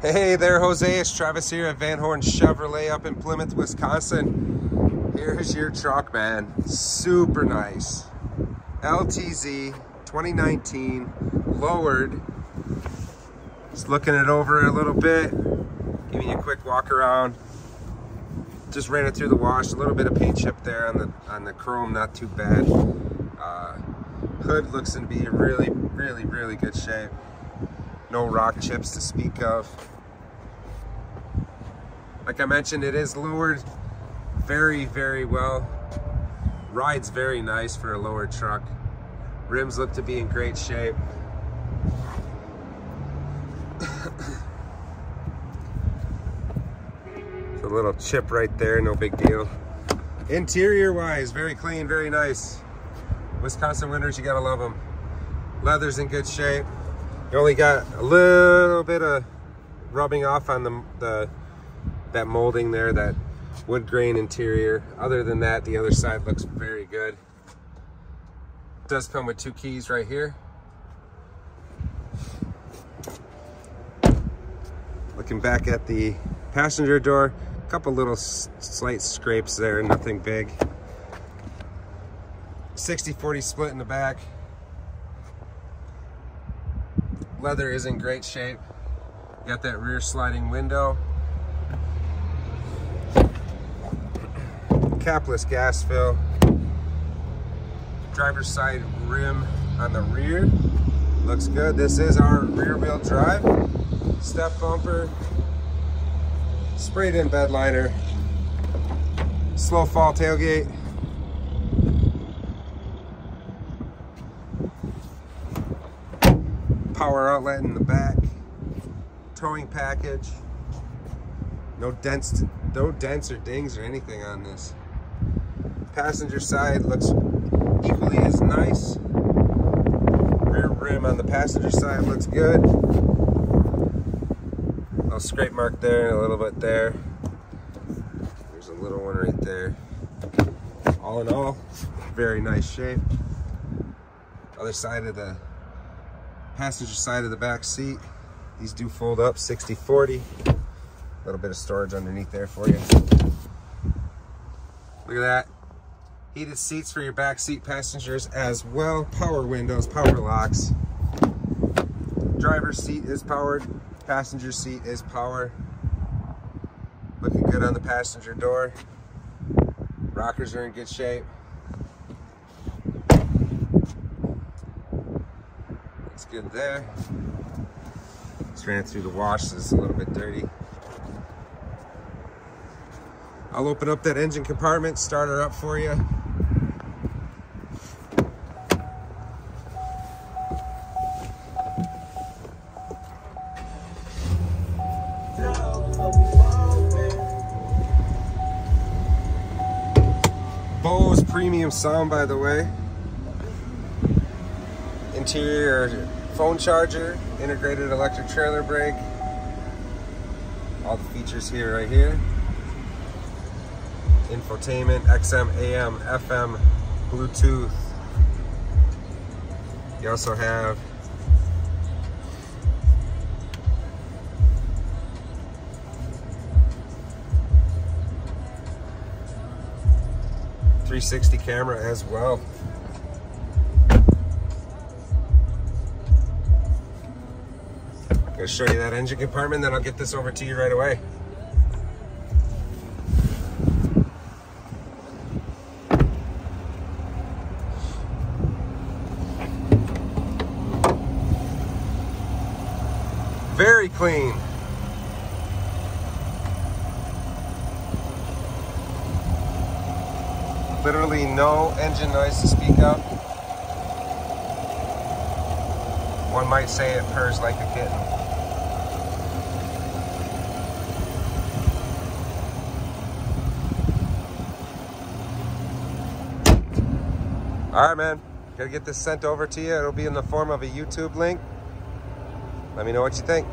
Hey there, Jose. It's Travis here at Van Horn Chevrolet up in Plymouth, Wisconsin. Here's your truck, man. Super nice. LTZ 2019, lowered. Just looking it over a little bit, giving you a quick walk around. Just ran it through the wash. A little bit of paint chip there on the chrome, not too bad. Hood looks to be in really good shape. No rock chips to speak of. Like I mentioned, it is lowered very well. Rides very nice for a lowered truck. Rims look to be in great shape. A little chip right there, no big deal. Interior wise, very clean, very nice. Wisconsin winters, you gotta love them. Leather's in good shape. You only got a little bit of rubbing off on that molding there, that wood grain interior. Other than that, the other side looks very good. It does come with 2 keys right here. Looking back at the passenger door, a couple little slight scrapes there, nothing big. 60-40 split in the back. Leather is in great shape. Got that rear sliding window. Capless gas fill. Driver's side rim on the rear looks good. This is our rear wheel drive. Step bumper. Sprayed in bed liner. Slow fall tailgate. Power outlet in the back. Towing package. No dents or dings or anything on this. Passenger side looks equally as nice. Rear rim on the passenger side looks good. A little scrape mark there and a little bit there. There's a little one right there. All in all, very nice shape. Other side of the passenger side of the back seat. These do fold up 60-40. A little bit of storage underneath there for you. Look at that. Heated seats for your back seat passengers as well. Power windows, power locks. Driver's seat is powered. Passenger seat is power. Looking good on the passenger door. Rockers are in good shape. Looks good there. Just ran it through the wash, so it's a little bit dirty. I'll open up that engine compartment, start her up for you. Bose premium sound, by the way. Interior phone charger, integrated electric trailer brake. All the features here, right here. Infotainment, XM, AM, FM, Bluetooth. You also have .360 camera as well. I'm gonna show you that engine compartment, then I'll get this over to you right away. Very clean. Literally no engine noise to speak of. One might say it purrs like a kitten. All right, man. Gotta get this sent over to you. It'll be in the form of a YouTube link. Let me know what you think.